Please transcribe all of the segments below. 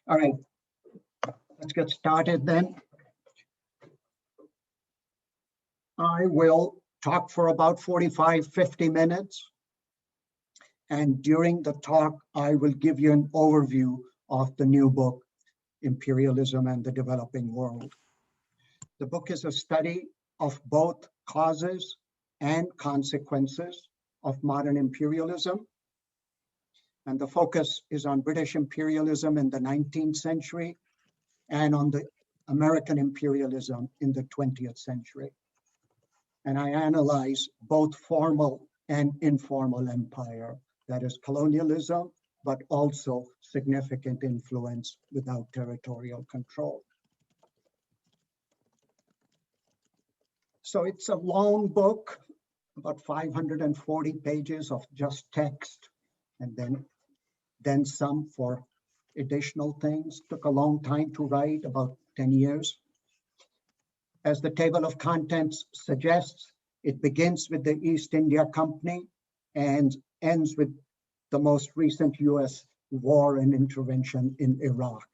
All right, let's get started then. I will talk for about 45, 50 minutes. And during the talk, I will give you an overview of the new book, Imperialism and the Developing World. The book is a study of both causes and consequences of modern imperialism. And the focus is on British imperialism in the 19th century and on the American imperialism in the 20th century. And I analyze both formal and informal empire, that is colonialism, but also significant influence without territorial control. So it's a long book, about 540 pages of just text, and then some for additional things. Took a long time to write, about 10 years. As the table of contents suggests, it begins with the East India Company and ends with the most recent US war and intervention in Iraq.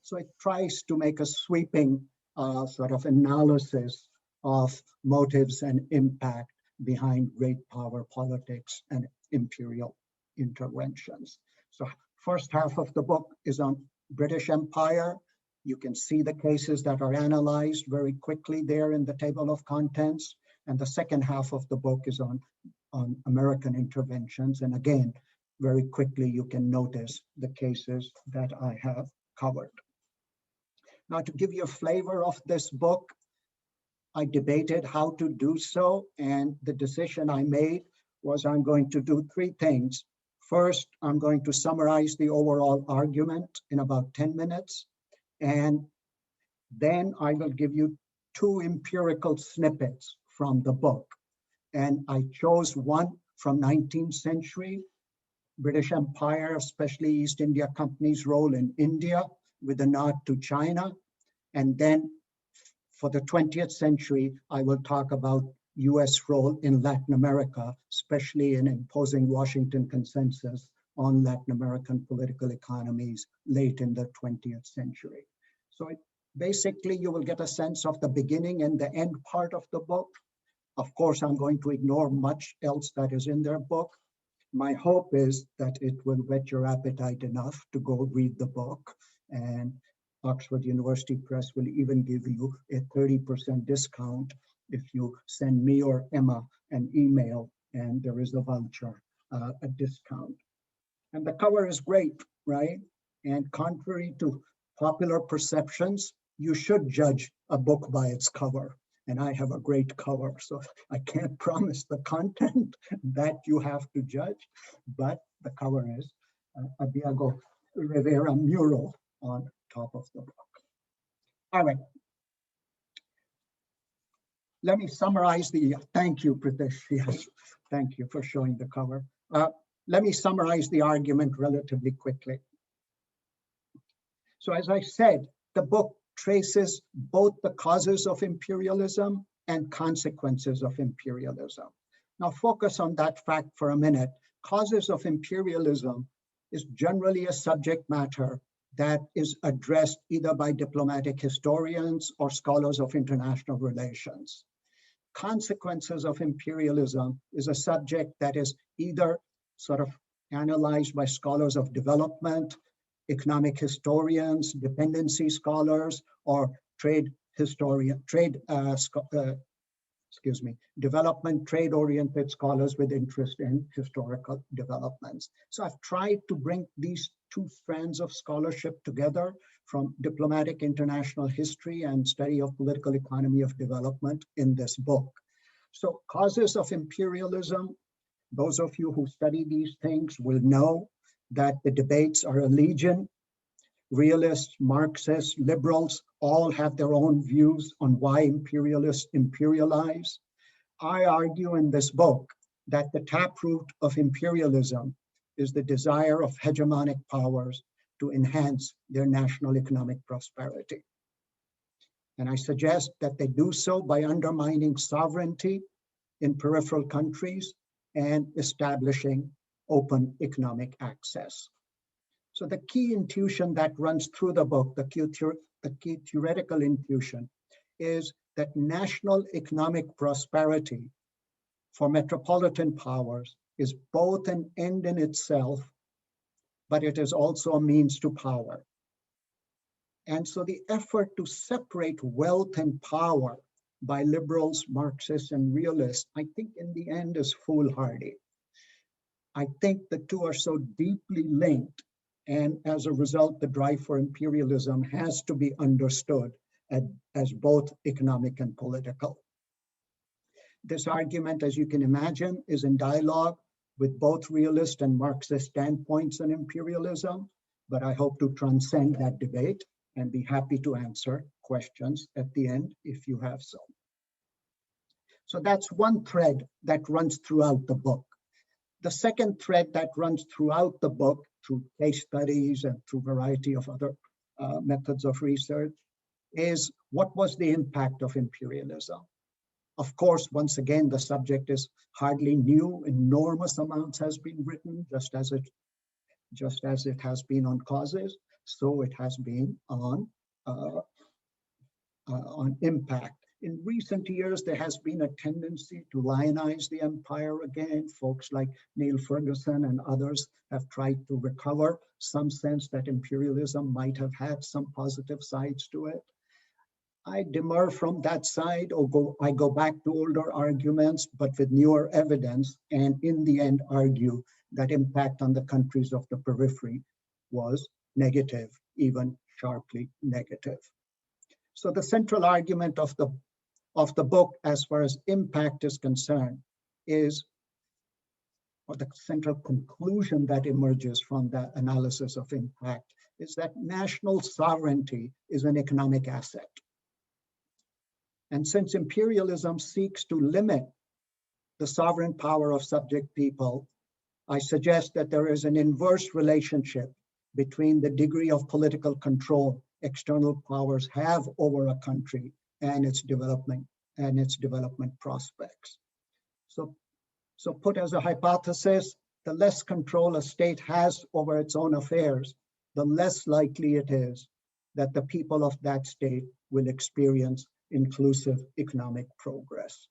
So it tries to make a sweeping sort of analysis of motives and impact behind great power politics and imperial interventions. So first half of the book is on British Empire. You can see the cases that are analyzed very quickly there in the table of contents. And the second half of the book is on American interventions. And again, very quickly, you can notice the cases that I have covered. Now, to give you a flavor of this book, I debated how to do so. And the decision I made was I'm going to do three things. First, I'm going to summarize the overall argument in about 10 minutes. And then I will give you two empirical snippets from the book. And I chose one from 19th century, British Empire, especially East India Company's role in India, with a nod to China. And then for the 20th century, I will talk about US role in Latin America, especially in imposing Washington consensus on Latin American political economies late in the 20th century. So basically, you will get a sense of the beginning and the end part of the book. Of course, I'm going to ignore much else that is in their book. My hope is that it will whet your appetite enough to go read the book. And Oxford University Press will even give you a 30% discount if you send me or Emma an email, and there is a voucher, a discount. And the cover is great, right? And contrary to popular perceptions, you should judge a book by its cover. And I have a great cover, so I can't promise the content that you have to judge, but the cover is a Diego Rivera mural on top of the book. All right. Let me summarize thank you, Pritesh. Yes, thank you for showing the cover. Let me summarize the argument relatively quickly. So as I said, the book traces both the causes of imperialism and consequences of imperialism. Now focus on that fact for a minute. Causes of imperialism is generally a subject matter that is addressed either by diplomatic historians or scholars of international relations. Consequences of imperialism is a subject that is either sort of analyzed by scholars of development, economic historians, dependency scholars, or development trade-oriented scholars with interest in historical developments. So I've tried to bring these two strands of scholarship together from diplomatic international history and study of political economy of development in this book. So causes of imperialism, those of you who study these things will know that the debates are a legion. Realists, Marxists, liberals all have their own views on why imperialists imperialize. I argue in this book that the taproot of imperialism is the desire of hegemonic powers to enhance their national economic prosperity. And I suggest that they do so by undermining sovereignty in peripheral countries and establishing open economic access. So the key intuition that runs through the book, the key theoretical intuition, is that national economic prosperity for metropolitan powers is both an end in itself, but it is also a means to power. And so the effort to separate wealth and power by liberals, Marxists, and realists, I think in the end is foolhardy. I think the two are so deeply linked, and as a result, the drive for imperialism has to be understood as both economic and political. This argument, as you can imagine, is in dialogue with both realist and Marxist standpoints on imperialism, but I hope to transcend that debate and be happy to answer questions at the end if you have some. So that's one thread that runs throughout the book. The second thread that runs throughout the book, through case studies and through a variety of other methods of research, is what was the impact of imperialism? Of course, once again, the subject is hardly new. Enormous amounts has been written, just as it has been on causes, so it has been on impact. In recent years, there has been a tendency to lionize the empire again. Folks like Neil Ferguson and others have tried to recover some sense that imperialism might have had some positive sides to it. I demur from that side, or I go back to older arguments, but with newer evidence, and in the end argue that impact on the countries of the periphery was negative, even sharply negative. So the central argument of the book, as far as impact is concerned, is, or the central conclusion that emerges from that analysis of impact, is that national sovereignty is an economic asset. And since imperialism seeks to limit the sovereign power of subject people, I suggest that there is an inverse relationship between the degree of political control external powers have over a country and its development prospects. So put as a hypothesis, the less control a state has over its own affairs, the less likely it is that the people of that state will experience inclusive economic progress.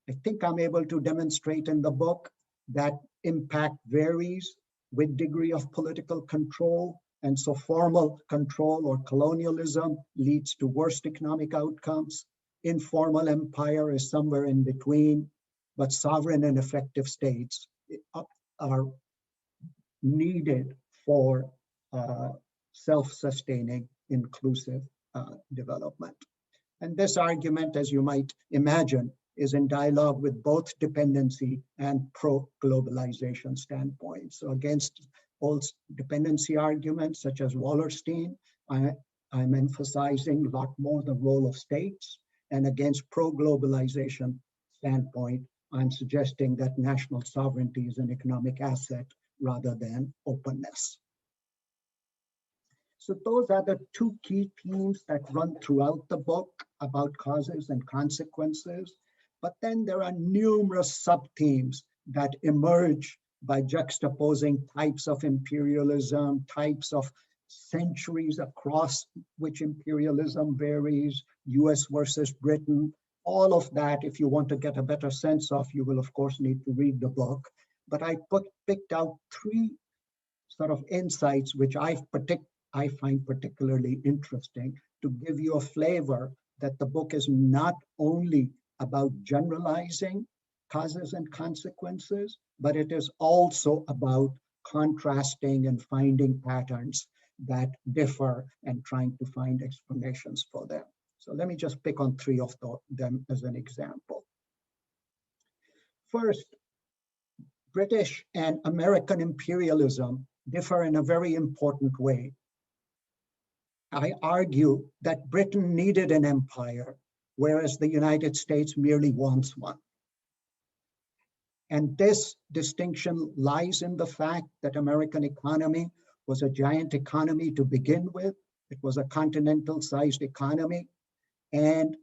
I think I'm able to demonstrate in the book that impact varies with degree of political control, and so formal control or colonialism leads to worst economic outcomes. Informal empire is somewhere in between, but sovereign and effective states are needed for self-sustaining, inclusive development. And this argument, as you might imagine, is in dialogue with both dependency and pro-globalization standpoints. So against all dependency arguments, such as Wallerstein, I'm emphasizing a lot more the role of states. And against pro-globalization standpoint, I'm suggesting that national sovereignty is an economic asset rather than openness. So those are the two key themes that run throughout the book about causes and consequences. But then there are numerous sub-themes that emerge by juxtaposing types of imperialism, types of centuries across which imperialism varies, US versus Britain. All of that, if you want to get a better sense of, you will of course need to read the book. But I picked out three sort of insights which I find particularly interesting to give you a flavor that the book is not only about generalizing causes and consequences, but it is also about contrasting and finding patterns that differ and trying to find explanations for them. So let me just pick on three of them as an example. First, British and American imperialism differ in a very important way. I argue that Britain needed an empire, whereas the United States merely wants one. And this distinction lies in the fact that American economy was a giant economy to begin with. It was a continental-sized economy, and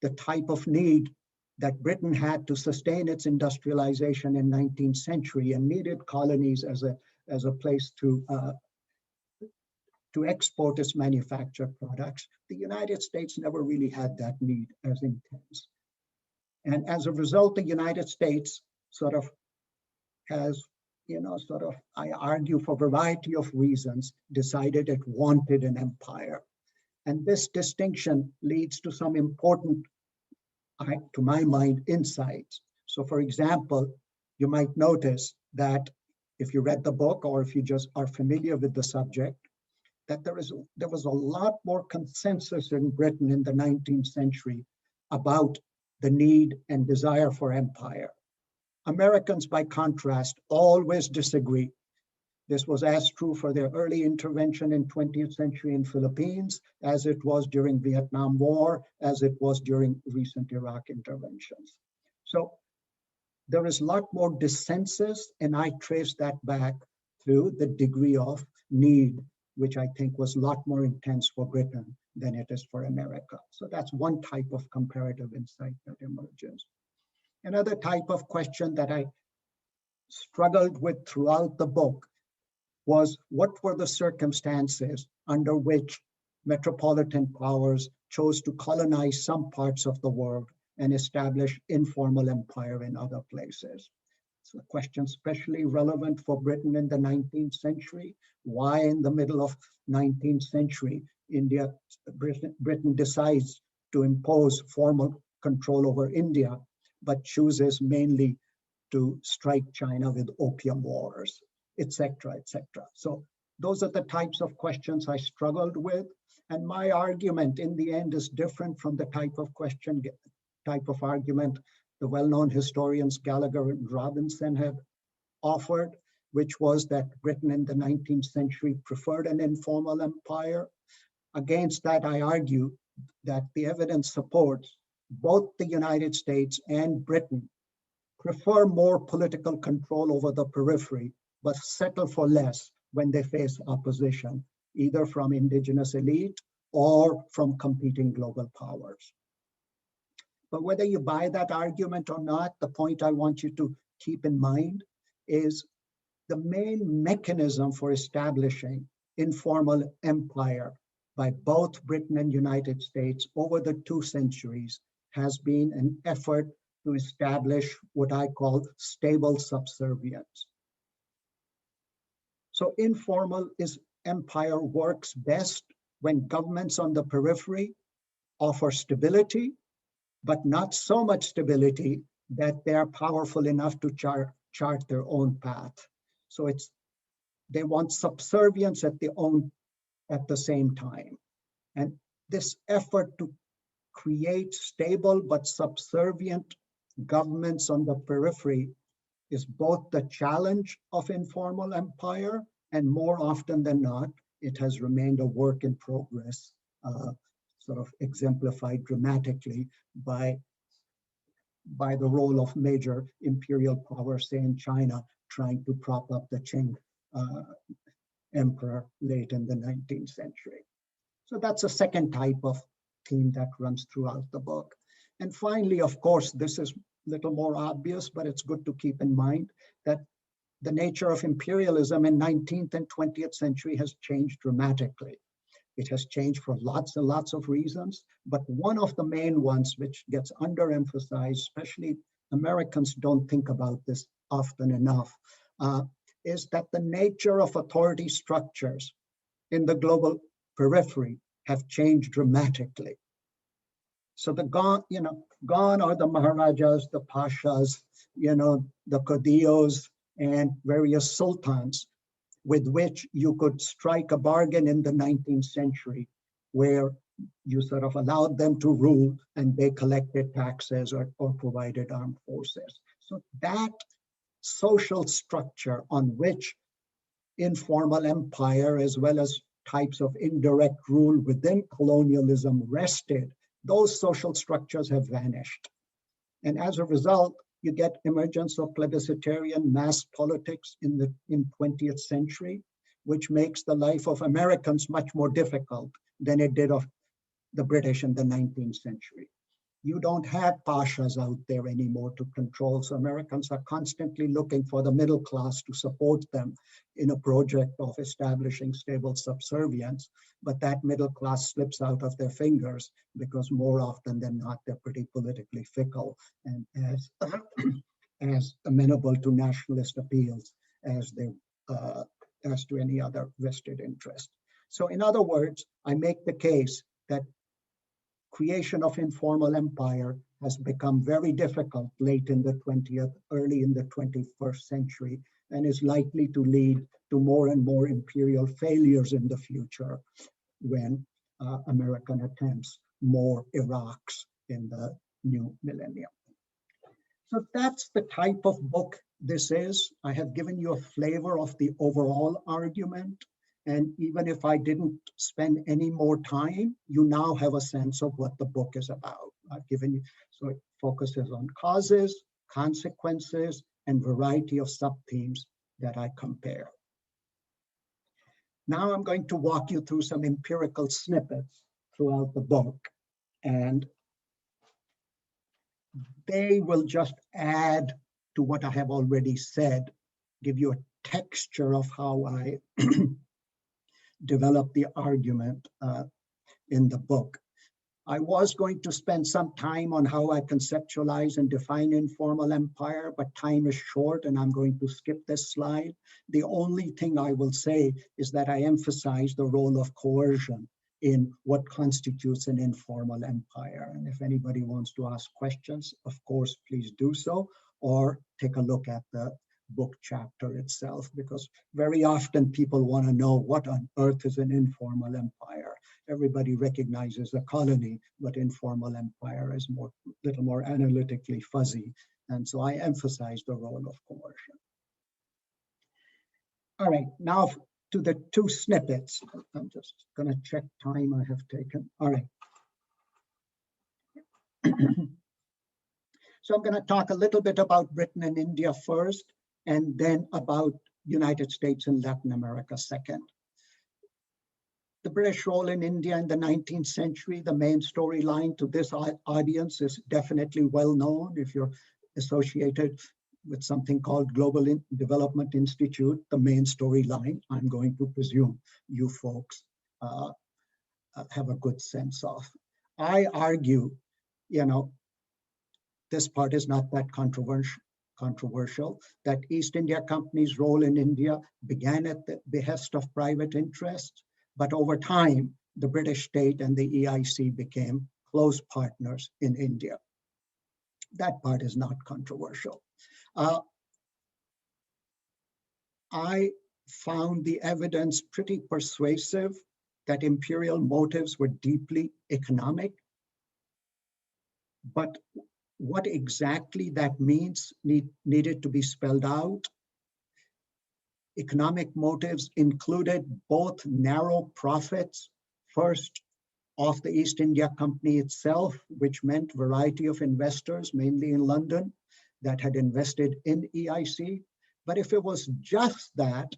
the type of need that Britain had to sustain its industrialization in 19th century and needed colonies as a place to to export its manufactured products. The United States never really had that need as intense. And as a result, the United States sort of has, I argue for a variety of reasons, decided it wanted an empire. And this distinction leads to some important, to my mind, insights. So for example, you might notice that if you read the book or if you just are familiar with the subject, that there was a lot more consensus in Britain in the 19th century about the need and desire for empire. Americans, by contrast, always disagree. This was as true for their early intervention in 20th century in Philippines, as it was during Vietnam War, as it was during recent Iraq interventions. So there is a lot more dissensus, and I trace that back to the degree of need, which I think was a lot more intense for Britain than it is for America. So that's one type of comparative insight that emerges. Another type of question that I struggled with throughout the book was, what were the circumstances under which metropolitan powers chose to colonize some parts of the world and establish informal empire in other places? It's a question especially relevant for Britain in the 19th century. Why in the middle of 19th century, Britain decides to impose formal control over India, but chooses mainly to strike China with Opium Wars, etc., etc. So those are the types of questions I struggled with. And my argument in the end is different from the type of argument the well-known historians Gallagher and Robinson have offered, which was that Britain in the 19th century preferred an informal empire. Against that, I argue that the evidence supports both the United States and Britain prefer more political control over the periphery, but settle for less when they face opposition, either from indigenous elite or from competing global powers. But whether you buy that argument or not, the point I want you to keep in mind is the main mechanism for establishing informal empire by both Britain and United States over the 2 centuries has been an effort to establish what I call stable subservience. So informal empire works best when governments on the periphery offer stability, but not so much stability that they are powerful enough to chart their own path. So they want subservience at the same time. And this effort to create stable but subservient governments on the periphery is both the challenge of informal empire, and more often than not, it has remained a work in progress, sort of exemplified dramatically by the role of major imperial powers, say in China, trying to prop up the Qing emperor late in the 19th century. So that's a second type of theme that runs throughout the book. And finally, of course, this is a little more obvious, but it's good to keep in mind that the nature of imperialism in 19th and 20th century has changed dramatically. It has changed for lots and lots of reasons, but one of the main ones which gets underemphasized, especially Americans don't think about this often enough, is that the nature of authority structures in the global periphery have changed dramatically. So gone are the Maharajas, the Pashas, the Caudillos, and various sultans with which you could strike a bargain in the 19th century, where you sort of allowed them to rule and they collected taxes or provided armed forces. So that social structure on which informal empire, as well as types of indirect rule within colonialism rested, those social structures have vanished. And as a result, you get emergence of plebiscitarian mass politics in 20th century, which makes the life of Americans much more difficult than it did of the British in the 19th century. You don't have pashas out there anymore to control. So Americans are constantly looking for the middle class to support them in a project of establishing stable subservience. But that middle class slips out of their fingers because more often than not, they're pretty politically fickle and as amenable to nationalist appeals as to any other vested interest. So in other words, I make the case that creation of informal empire has become very difficult late in the 20th, early in the 21st century, and is likely to lead to more and more imperial failures in the future when American attempts more Iraqs in the new millennium. So that's the type of book this is. I have given you a flavor of the overall argument. And even if I didn't spend any more time, you now have a sense of what the book is about. I've given you, so it focuses on causes, consequences, and variety of sub-themes that I compare. Now I'm going to walk you through some empirical snippets throughout the book, and they will just add to what I have already said, give you a texture of how I develop the argument in the book. I was going to spend some time on how I conceptualize and define informal empire, but time is short and I'm going to skip this slide. The only thing I will say is that I emphasize the role of coercion in what constitutes an informal empire. And if anybody wants to ask questions, of course, please do so, or take a look at the book chapter itself, because very often people want to know what on earth is an informal empire. Everybody recognizes a colony, but informal empire is a little more analytically fuzzy. And so I emphasize the role of coercion. All right, now to the two snippets. I'm just going to check time I have taken. All right. So I'm going to talk a little bit about Britain and India first, and then about United States and Latin America second. The British role in India in the 19th century, the main storyline to this audience is definitely well known. If you're associated with something called Global Development Institute, the main storyline, I'm going to presume you folks have a good sense of. I argue, this part is not that controversial, that East India Company's role in India began at the behest of private interests, but over time, the British state and the EIC became close partners in India. That part is not controversial. I found the evidence pretty persuasive that imperial motives were deeply economic, but what exactly that means needed to be spelled out. Economic motives included both narrow profits, first of the East India Company itself, which meant variety of investors, mainly in London, that had invested in EIC. But if it was just that,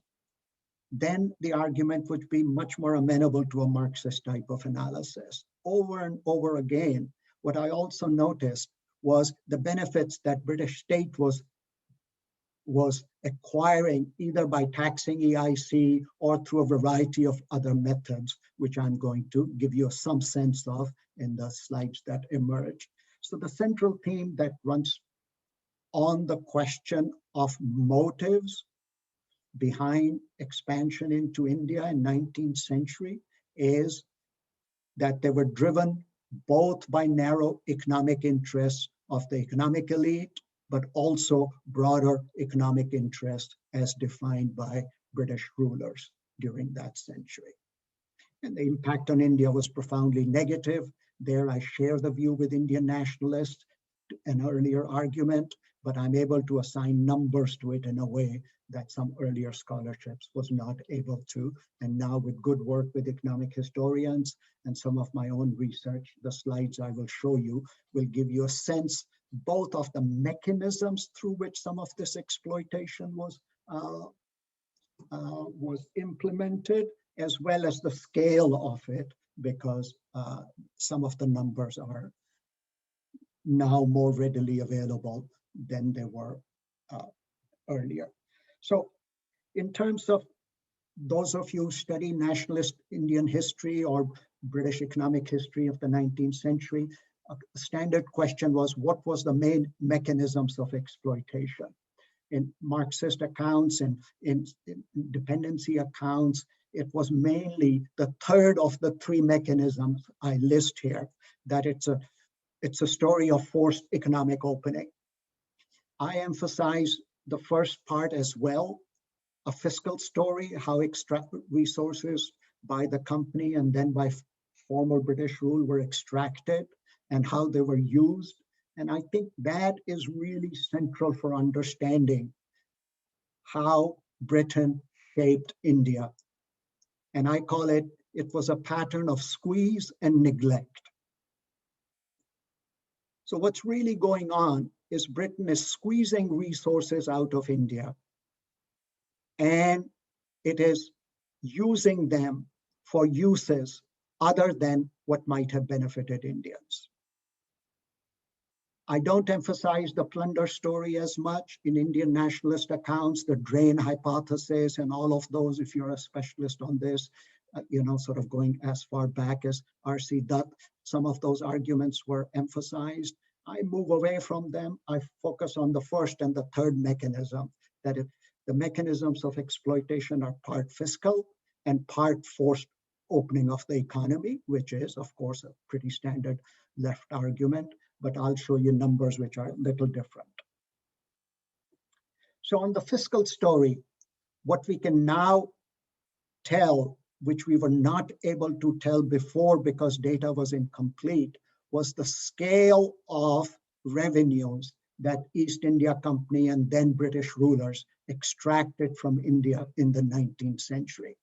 then the argument would be much more amenable to a Marxist type of analysis. Over and over again, what I also noticed was the benefits that British state was acquiring either by taxing EIC or through a variety of other methods, which I'm going to give you some sense of in the slides that emerge. So the central theme that runs on the question of motives behind expansion into India in 19th century is that they were driven both by narrow economic interests of the economic elite, but also broader economic interests as defined by British rulers during that century. And the impact on India was profoundly negative. There I share the view with Indian nationalists, an earlier argument, but I'm able to assign numbers to it in a way that some earlier scholarships was not able to. And now with good work with economic historians and some of my own research, the slides I will show you will give you a sense both of the mechanisms through which some of this exploitation was implemented, as well as the scale of it, because some of the numbers are now more readily available than they were earlier. So in terms of those of you who study nationalist Indian history or British economic history of the 19th century, a standard question was, what was the main mechanisms of exploitation? In Marxist accounts and in dependency accounts, it was mainly the third of the three mechanisms I list here, that it's a story of forced economic opening. I emphasize the first part as well, a fiscal story, how extract resources by the company and then by former British rule were extracted and how they were used. And I think that is really central for understanding how Britain shaped India. And I call it was a pattern of squeeze and neglect. So what's really going on is Britain is squeezing resources out of India, and it is using them for uses other than what might have benefited Indians. I don't emphasize the plunder story as much in Indian nationalist accounts, the drain hypothesis and all of those, if you're a specialist on this, sort of going as far back as R.C. Dutt, some of those arguments were emphasized. I move away from them. I focus on the first and the third mechanism, that the mechanisms of exploitation are part fiscal and part forced opening of the economy, which is, of course, a pretty standard left argument, but I'll show you numbers which are a little different. So on the fiscal story, what we can now tell, which we were not able to tell before because data was incomplete, was the scale of revenues that East India Company and then British rulers extracted from India in the 19th century.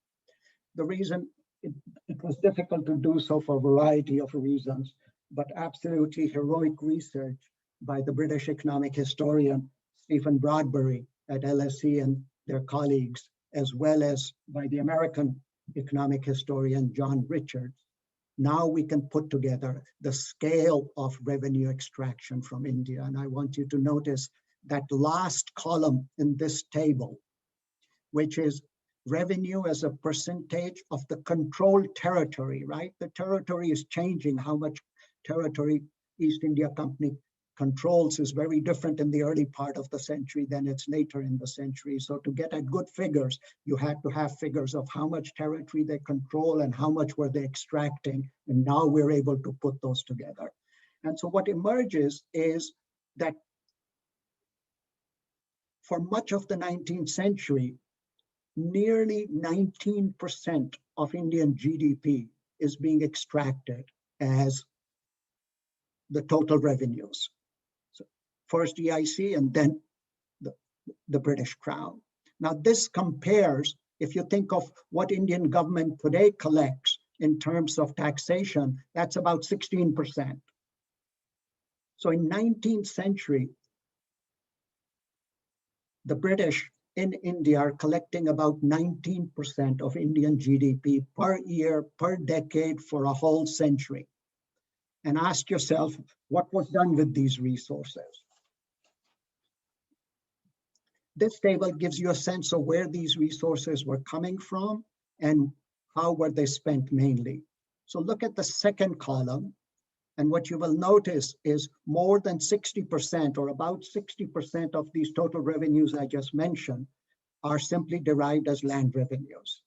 The reason it was difficult to do so for a variety of reasons, but absolutely heroic research by the British economic historian Stephen Bradbury at LSE and their colleagues, as well as by the American economic historian John Richards. Now we can put together the scale of revenue extraction from India. And I want you to notice that last column in this table, which is revenue as a percentage of the controlled territory, right? The territory is changing. How much territory East India Company controls is very different in the early part of the century than it's later in the century. So to get at good figures, you had to have figures of how much territory they control and how much were they extracting. And now we're able to put those together. And so what emerges is that for much of the 19th century, nearly 19% of Indian GDP is being extracted as the total revenues. So first EIC and then the British Crown. Now this compares, if you think of what Indian government today collects in terms of taxation, that's about 16%. So in 19th century, the British in India are collecting about 19% of Indian GDP per year, per decade for a whole century. And ask yourself, what was done with these resources? This table gives you a sense of where these resources were coming from and how were they spent mainly. So look at the second column, and what you will notice is more than 60% or about 60% of these total revenues I just mentioned are simply derived as land revenues.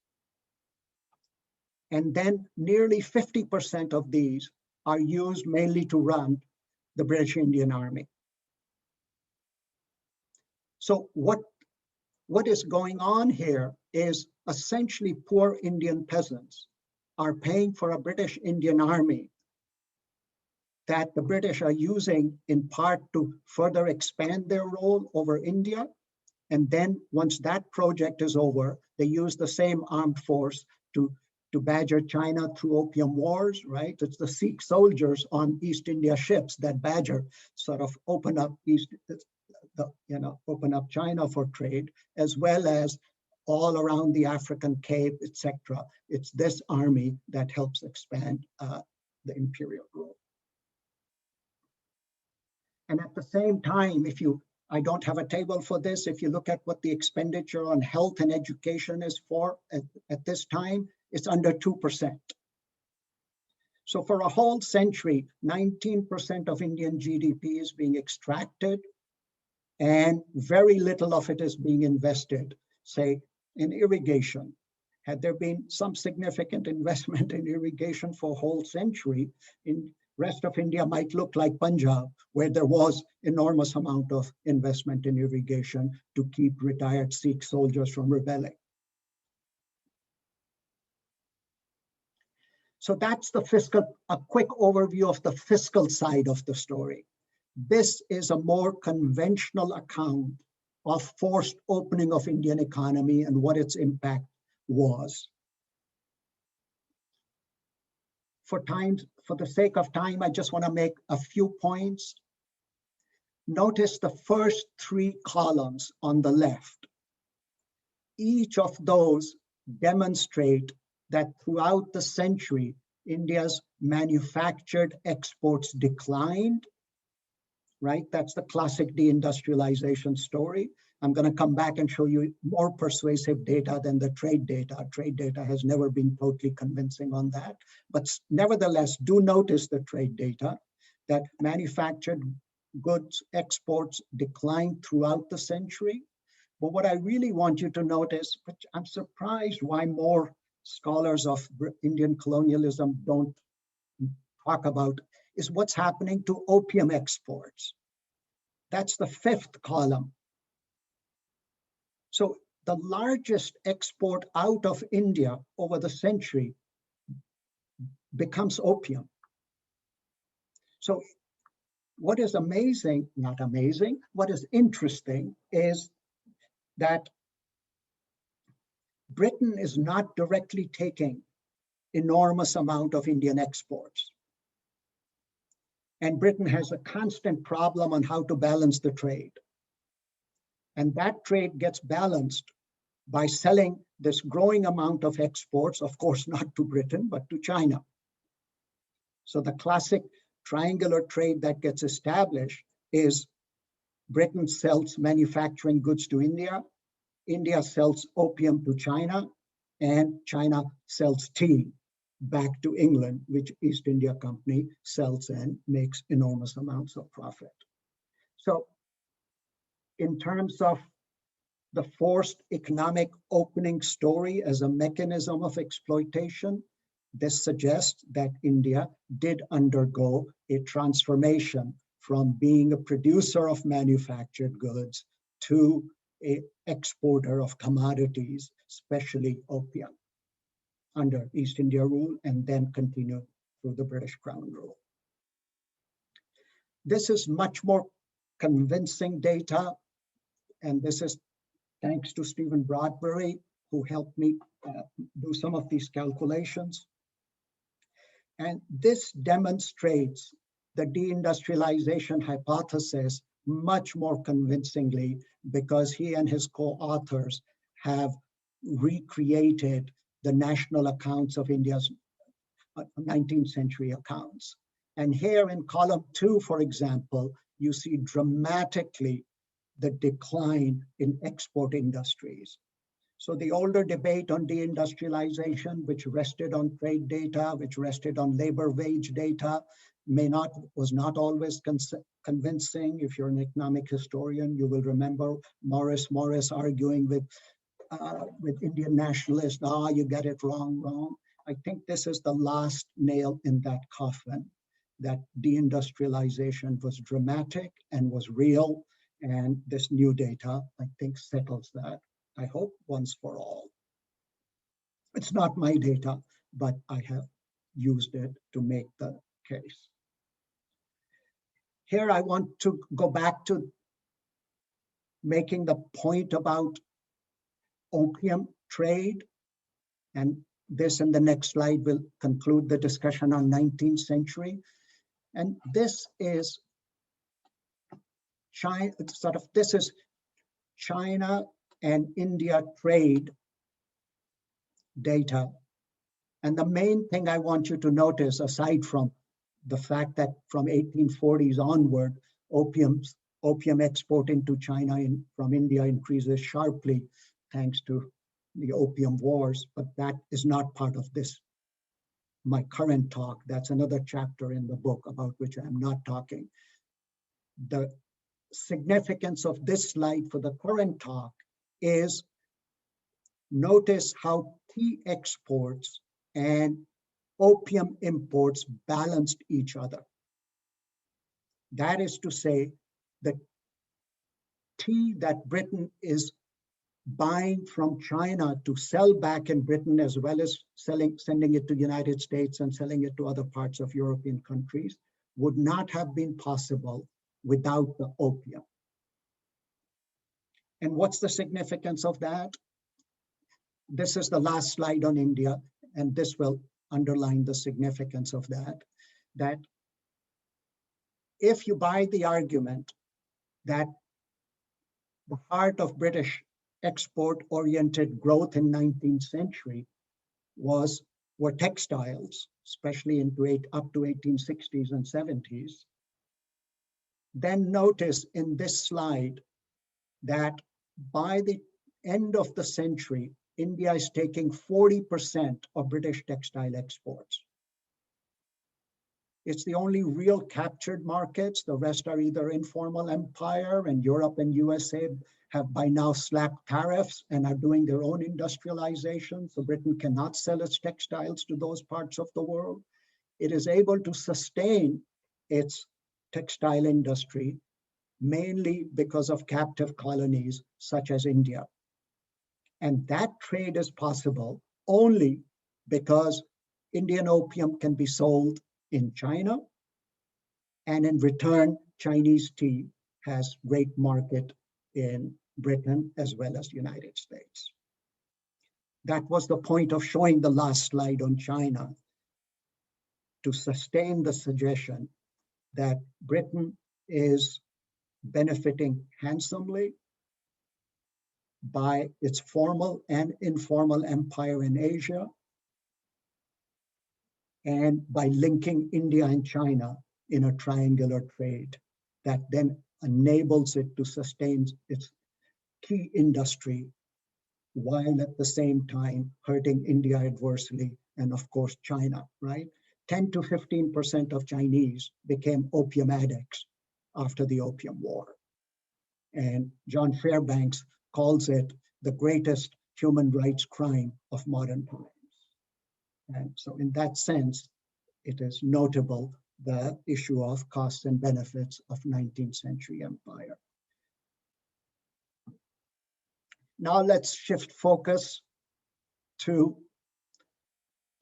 And then nearly 50% of these are used mainly to run the British Indian Army. So what is going on here is essentially poor Indian peasants are paying for a British Indian Army that the British are using in part to further expand their role over India. And then once that project is over, they use the same armed force to badger China through Opium Wars, right? It's the Sikh soldiers on East India ships that badger sort of open up open up China for trade, as well as all around the African Cape, etc. It's this army that helps expand the imperial rule. And at the same time, I don't have a table for this. If you look at what the expenditure on health and education is for at this time, it's under 2%. So for a whole century, 19% of Indian GDP is being extracted, and very little of it is being invested, say, in irrigation. Had there been some significant investment in irrigation for a whole century, in rest of India might look like Punjab, where there was enormous amount of investment in irrigation to keep retired Sikh soldiers from rebelling. So that's the fiscal, a quick overview of the fiscal side of the story. This is a more conventional account of forced opening of Indian economy and what its impact was. For the sake of time, I just want to make a few points. Notice the first three columns on the left. Each of those demonstrate that throughout the century, India's manufactured exports declined, right? That's the classic deindustrialization story. I'm going to come back and show you more persuasive data than the trade data. Trade data has never been totally convincing on that. But nevertheless, do notice the trade data that manufactured goods exports declined throughout the century. But what I really want you to notice, which I'm surprised why more scholars of Indian colonialism don't talk about, is what's happening to opium exports. That's the fifth column. So the largest export out of India over the century becomes opium. So what is amazing, not amazing, what is interesting is that Britain is not directly taking enormous amount of Indian exports. And Britain has a constant problem on how to balance the trade. And that trade gets balanced by selling this growing amount of exports, of course, not to Britain, but to China. So the classic triangular trade that gets established is Britain sells manufacturing goods to India, India sells opium to China, and China sells tea back to England, which East India Company sells and makes enormous amounts of profit. So in terms of the forced economic opening story as a mechanism of exploitation, this suggests that India did undergo a transformation from being a producer of manufactured goods to an exporter of commodities, especially opium, under East India rule and then continued through the British Crown rule. This is much more convincing data, and this is thanks to Stephen Bradbury, who helped me do some of these calculations. And this demonstrates the deindustrialization hypothesis much more convincingly because he and his co-authors have recreated the national accounts of India's 19th century accounts. And here in column 2, for example, you see dramatically the decline in export industries. So the older debate on deindustrialization, which rested on trade data, which rested on labor wage data, was not always convincing. If you're an economic historian, you will remember Morris arguing with Indian nationalists, you get it wrong. I think this is the last nail in that coffin, that deindustrialization was dramatic and was real. And this new data, I think, settles that, I hope, once for all. It's not my data, but I have used it to make the case. Here I want to go back to making the point about opium trade. And this in the next slide will conclude the discussion on 19th century. And this is China, this is China and India trade data. And the main thing I want you to notice, aside from the fact that from 1840s onward, Opium export into China from India increases sharply thanks to the opium wars, but that is not part of this, my current talk. That's another chapter in the book about which I'm not talking. The significance of this slide for the current talk is notice how tea exports and opium imports balanced each other. That is to say, the tea that Britain is buying from China to sell back in Britain, as well as sending it to the United States and selling it to other parts of European countries, would not have been possible without the opium. And what's the significance of that? This is the last slide on India, and this will underline the significance of that, that if you buy the argument that the heart of British export-oriented growth in 19th century were textiles, especially up to 1860s and 70s, then notice in this slide that by the end of the century, India is taking 40% of British textile exports. It's the only real captured markets. The rest are either informal empire, and Europe and USA have by now slapped tariffs and are doing their own industrialization. So Britain cannot sell its textiles to those parts of the world. It is able to sustain its textile industry mainly because of captive colonies such as India. And that trade is possible only because Indian opium can be sold in China, and in return, Chinese tea has great market in Britain as well as the United States. That was the point of showing the last slide on China, to sustain the suggestion that Britain is benefiting handsomely by its formal and informal empire in Asia, and by linking India and China in a triangular trade that then enables it to sustain its key industry while at the same time hurting India adversely, and of course China, right? 10 to 15% of Chinese became opium addicts after the Opium War. And John Fairbanks calls it the greatest human rights crime of modern times. And so in that sense, it is notable, the issue of costs and benefits of 19th century empire. Now let's shift focus to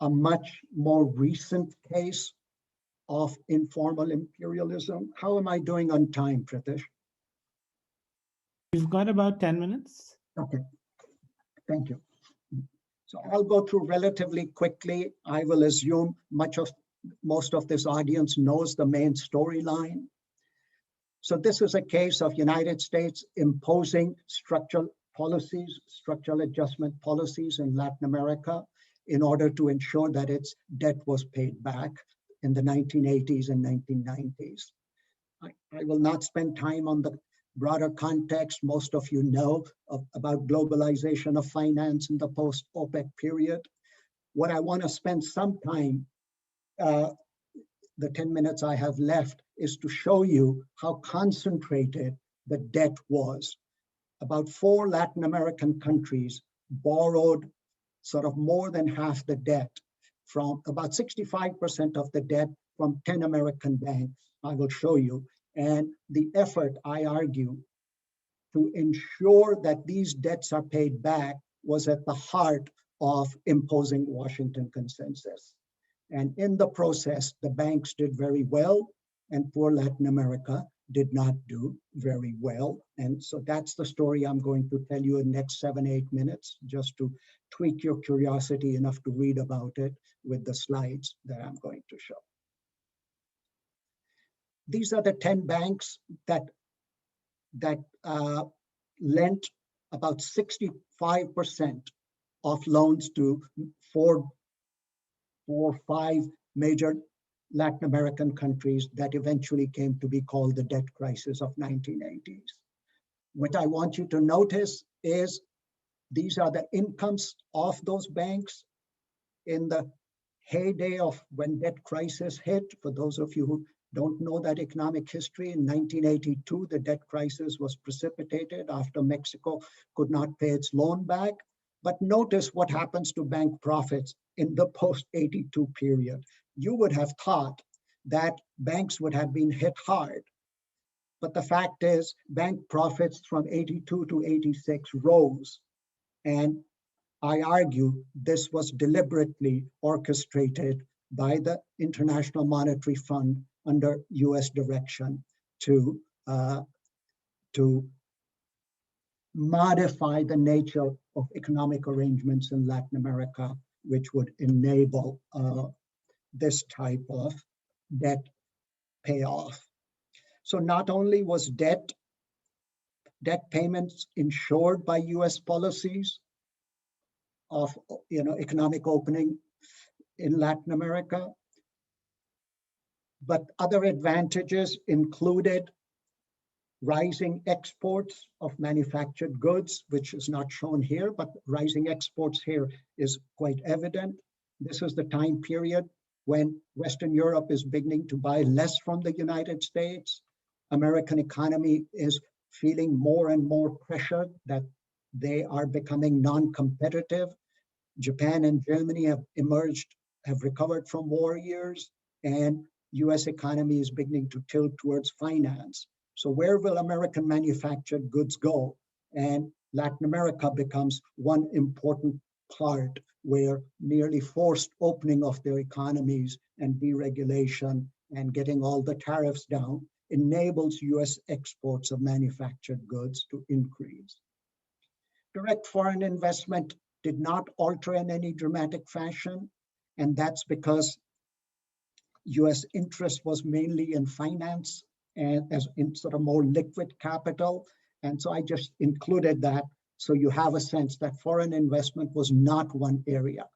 a much more recent case of informal imperialism. How am I doing on time, Pritish? You've got about 10 minutes. Okay, thank you. So I'll go through relatively quickly. I will assume most of this audience knows the main storyline. So this is a case of United States imposing structural adjustment policies in Latin America in order to ensure that its debt was paid back in the 1980s and 1990s. I will not spend time on the broader context. Most of you know about globalization of finance in the post-OPEC period. What I want to spend some time, the 10 minutes I have left, is to show you how concentrated the debt was. About 4 Latin American countries borrowed sort of more than half the debt, from about 65% of the debt from 10 American banks. I will show you. And the effort, I argue, to ensure that these debts are paid back was at the heart of imposing Washington consensus. And in the process, the banks did very well, and poor Latin America did not do very well. And so that's the story I'm going to tell you in the next 7-8 minutes, just to tweak your curiosity enough to read about it with the slides that I'm going to show. These are the 10 banks that lent about 65% of loans to four or five major Latin American countries that eventually came to be called the debt crisis of 1980s. What I want you to notice is these are the incomes of those banks in the heyday of when debt crisis hit. For those of you who don't know that economic history, in 1982, the debt crisis was precipitated after Mexico could not pay its loan back. But notice what happens to bank profits in the post-82 period. You would have thought that banks would have been hit hard. But the fact is, bank profits from 82 to 86 rose. And I argue this was deliberately orchestrated by the International Monetary Fund under US direction to modify the nature of economic arrangements in Latin America, which would enable this type of debt payoff. So not only was debt payments ensured by US policies of economic opening in Latin America, but other advantages included rising exports of manufactured goods, which is not shown here, but rising exports here is quite evident. This is the time period when Western Europe is beginning to buy less from the United States. American economy is feeling more and more pressure that they are becoming non-competitive. Japan and Germany have recovered from war years, and US economy is beginning to tilt towards finance. So where will American manufactured goods go? And Latin America becomes one important part where nearly forced opening of their economies and deregulation and getting all the tariffs down enables US exports of manufactured goods to increase. Direct foreign investment did not alter in any dramatic fashion, and that's because US interest was mainly in finance and as in sort of more liquid capital. And so I just included that so you have a sense that foreign investment was not one area.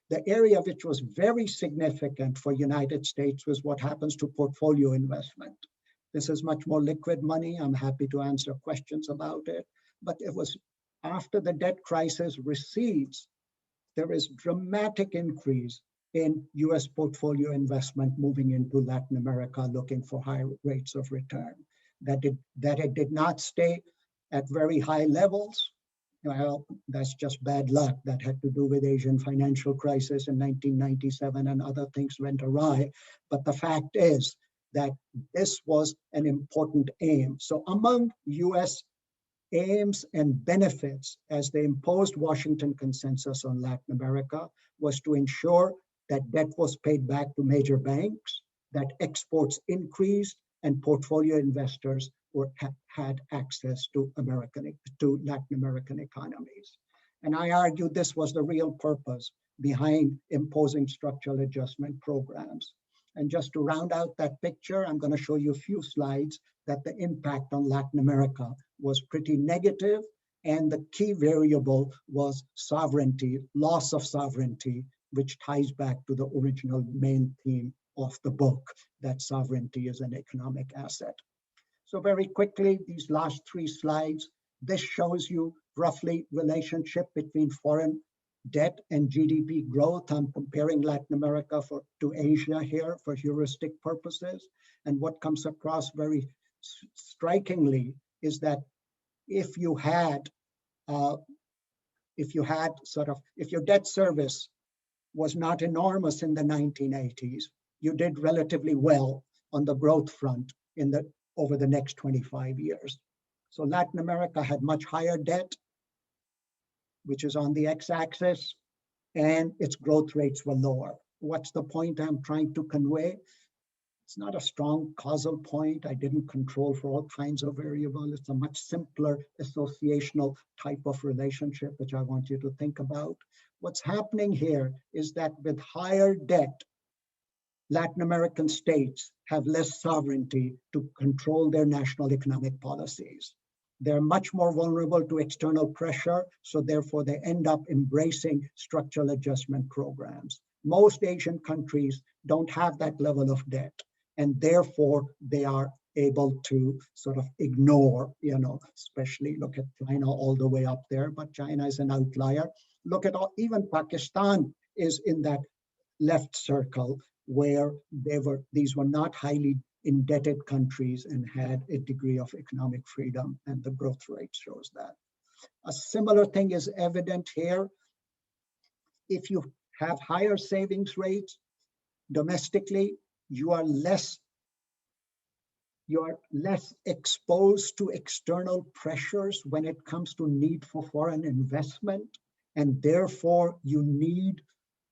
The area which was very significant for United States was what happens to portfolio investment. This is much more liquid money. I'm happy to answer questions about it. But it was after the debt crisis recedes, there is dramatic increase in US portfolio investment moving into Latin America, looking for high rates of return. That it did not stay at very high levels. Well, that's just bad luck. That had to do with Asian financial crisis in 1997 and other things went awry. But the fact is that this was an important aim. So among US aims and benefits as they imposed Washington Consensus on Latin America was to ensure that debt was paid back to major banks, that exports increased, and portfolio investors had access to Latin American economies. And I argue this was the real purpose behind imposing structural adjustment programs. And just to round out that picture, I'm going to show you a few slides that the impact on Latin America was pretty negative, and the key variable was sovereignty, loss of sovereignty, which ties back to the original main theme of the book, that sovereignty is an economic asset. So very quickly, these last three slides, this shows you roughly relationship between foreign debt and GDP growth. I'm comparing Latin America to Asia here for heuristic purposes. And what comes across very strikingly is that if your debt service was not enormous in the 1980s, you did relatively well on the growth front over the next 25 years. So Latin America had much higher debt, which is on the x-axis, and its growth rates were lower. What's the point I'm trying to convey? It's not a strong causal point. I didn't control for all kinds of variables. It's a much simpler associational type of relationship, which I want you to think about. What's happening here is that with higher debt, Latin American states have less sovereignty to control their national economic policies. They're much more vulnerable to external pressure, so therefore they end up embracing structural adjustment programs. Most Asian countries don't have that level of debt, and therefore they are able to sort of ignore, especially look at China all the way up there, but China is an outlier. Look at even Pakistan is in that left circle where these were not highly indebted countries and had a degree of economic freedom, and the growth rate shows that. A similar thing is evident here. If you have higher savings rates domestically, you are less exposed to external pressures when it comes to need for foreign investment, and therefore you need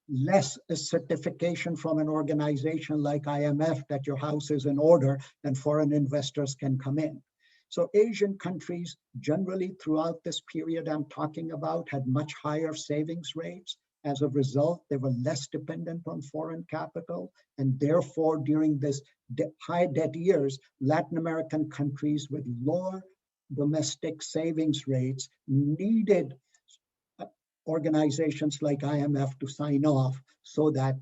less a certification from an organization like IMF that your house is in order and foreign investors can come in. So Asian countries generally throughout this period I'm talking about had much higher savings rates. As a result, they were less dependent on foreign capital, and therefore during this high debt years, Latin American countries with lower domestic savings rates needed organizations like IMF to sign off so that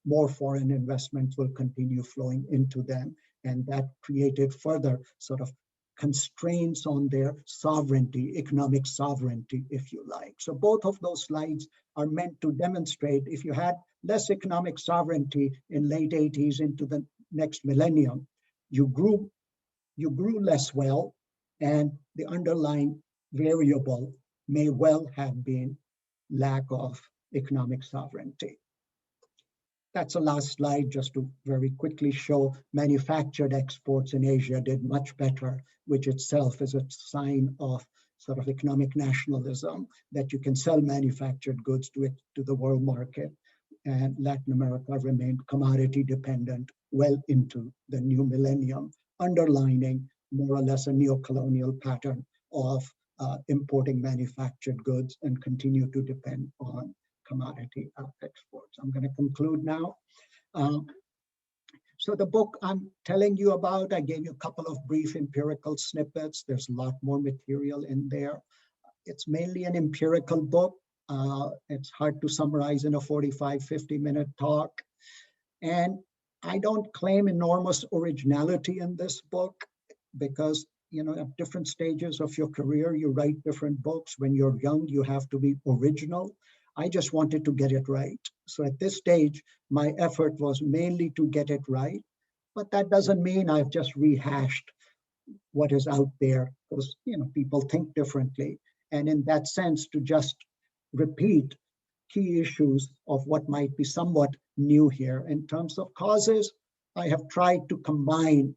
more foreign investments will continue flowing into them. And that created further sort of constraints on their sovereignty, economic sovereignty, if you like. So both of those slides are meant to demonstrate if you had less economic sovereignty in late 80s into the next millennium, you grew less well, and the underlying variable may well have been lack of economic sovereignty. That's the last slide, just to very quickly show manufactured exports in Asia did much better, which itself is a sign of sort of economic nationalism, that you can sell manufactured goods to the world market. And Latin America remained commodity dependent well into the new millennium, underlining more or less a neocolonial pattern of importing manufactured goods and continue to depend on commodity exports. I'm going to conclude now. So the book I'm telling you about, I gave you a couple of brief empirical snippets. There's a lot more material in there. It's mainly an empirical book. It's hard to summarize in a 45, 50-minute talk. And I don't claim enormous originality in this book because, at different stages of your career, you write different books. When you're young, you have to be original. I just wanted to get it right. So at this stage, my effort was mainly to get it right, but that doesn't mean I've just rehashed what is out there because, people think differently. And in that sense, to just repeat key issues of what might be somewhat new here. In terms of causes, I have tried to combine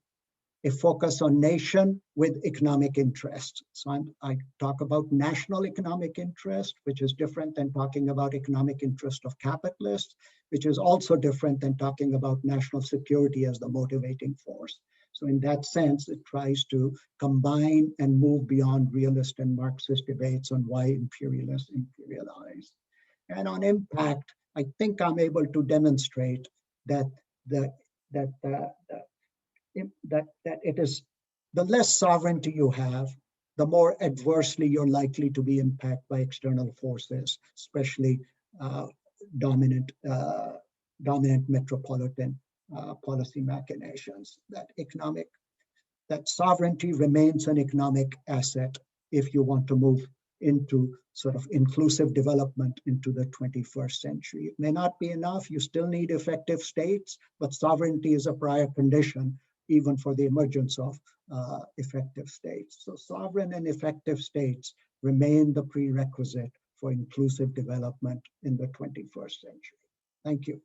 a focus on nation with economic interest. So I talk about national economic interest, which is different than talking about economic interest of capitalists, which is also different than talking about national security as the motivating force. So in that sense, it tries to combine and move beyond realist and Marxist debates on why imperialists imperialize. And on impact, I think I'm able to demonstrate that it is the less sovereignty you have, the more adversely you're likely to be impacted by external forces, especially dominant metropolitan policy machinations. That sovereignty remains an economic asset if you want to move into sort of inclusive development into the 21st century. It may not be enough, you still need effective states, but sovereignty is a prior condition even for the emergence of effective states. So sovereign and effective states remain the prerequisite for inclusive development in the 21st century. Thank you.